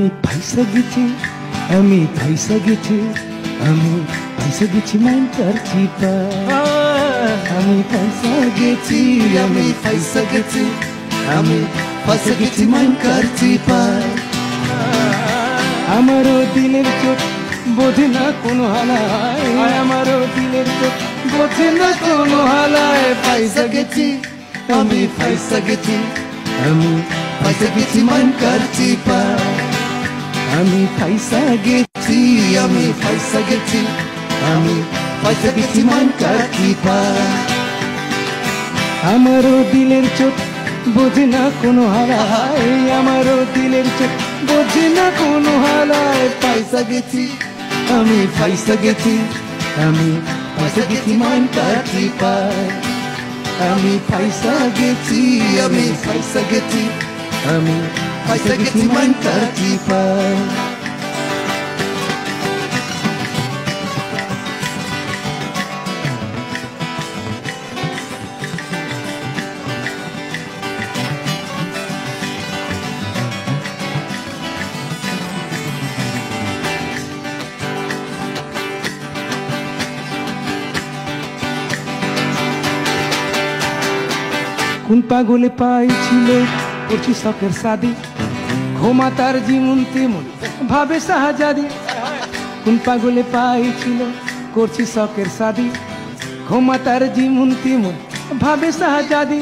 আমি ফাইসা গেছি, আমি ফাইসা গেছি, আমি ফাইসা গেছি মাইন করছি আমি ফাইসা গেছি, আমি ফাইসা গেছি, আমি ফাইসা গেছি মাইন করছি আমারও দিলের চোখ বোঝে না কোনো হালায়, আমারও দিলের চোখ বোঝে না কোনো হালায়। ফাইসা গেছি, আমি ফাইসা গেছি, আমি ফাইসা গেছি মাইন করছি আমি ফাইসা গেছি, আমি ফাইসা গেছি, আমি ফাইসা গেছি মাইন করছি আমারও দিলের চোখ বোঝে না কোনো হালায়, আমারও দিলের চোখ বোঝে না কোনো হালায়। ফাইসা গেছি, আমি ফাইসা গেছি, আমি ফাইসা গেছি মাইন করছি আমি ফাইসা গেছি, আমি ফাইসা গেছি, আমি ফাইসা গেছি মাইন করছি কোন পাগলে পাইছিল করছি শখের শাদি, ঘুমা তার জীবন তেমন ভাবে শাহজাদি। কোন পাগলে পাইছিল করছি শখের শাদি, ঘুমা তার জীবন তেমন ভাবে শাহজাদি।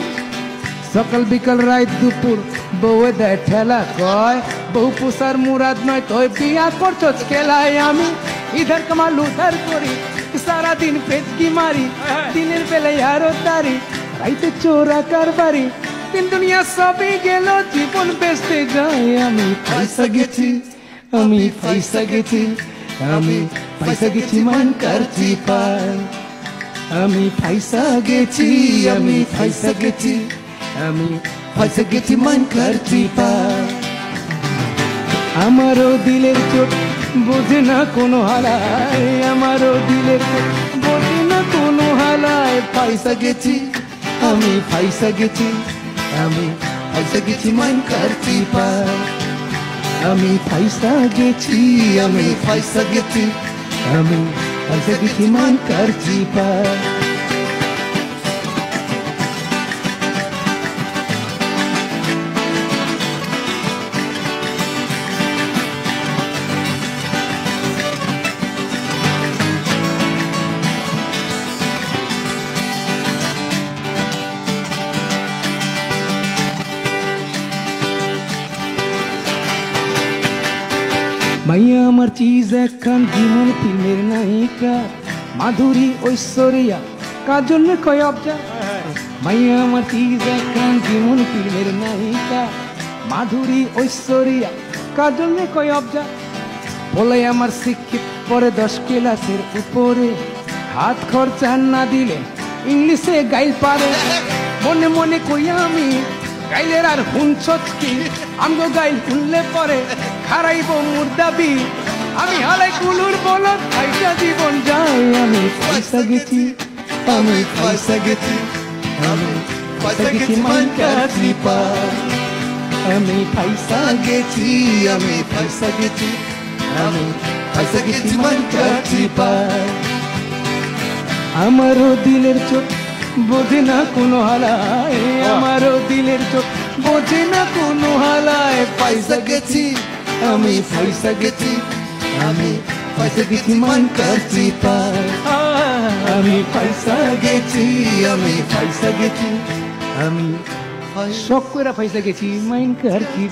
সকাল বিকাল রাত দুপুর বউয়ে দেয় ঠেলা, কয় বউ পোষার মুরাদ নয় তোয় বিয়া করছস খেলায়। আমি ইধার কামাল উধার করি, সারাদিন পেচকি মারি, দিনের বেলায় আরো তারি, রাইতে চোরা কারবারি, দিন দুনিয়া সবই গেল জীবন বেসতে যায়। আমি ফাইসা গেছি, আমি ফাইসা গেছি, আমি ফাইসা গেছি মাইন করছি আমি ফাইসা গেছি, আমি ফাইসা গেছি, আমি ফাইসা গেছি মাইন করছি আমারও দিলের চোখ বোঝে না কোনো হালায়, আমারও দিলের চোখ বোঝে না কোনো হালায়। ফাইসা গেছি, আমি ফাইসা গেছি, আমি ফাইসা গেছি মাইন করছি আমি ফাইসা গেছি, আমি ফাইসা গেছি, আমি ফাইসা গেছি মাইন করছি মাইয়া আমার চিজ একখান জীবন ফিল্মের নায়িকা, মাধুরী ঐশ্বরিয়া কাজল কয় অবজা। মাইয়া আমার চিজ একখান জীবন ফিল্মের নায়িকা, মাধুরী ঐশ্বরিয়া কাজল কয় অবজা। বলে আমার শিক্ষিত পরে 10 ক্লাসের উপরে, হাত খরচা না দিলে ইংলিশে গাইল পারে। মনে মনে কই আমি গাইলের আর হুনছস কি, আমগো গাইল শুনলে পরে হারাইব মোর দাবি। আমি হালাই কুলুর বলত ফাইসা জীবন যায়। আমি ফাইসা গেছি, আমি ফাইসা গেছি, আমি ফাইসা গেছি মাইন করছি আমি ফাইসা গেছি, আমি ফাইসা গেছি, আমি ফাইসা গেছি মাইন করছি আমারও দিলের চোখ বোঝে না কোনো হালায়, আমারও দিলের চোখ বোঝে না কোনো হালায়। ফাইসা গেছি, আমি ফাইসা গেছি, আমি ফাইসা গেছি মাইন করছি আমি ফাইসা গেছি, আমি ফাইসা গেছি, আমি শখ করে ফাইসা গেছি মাইন করছি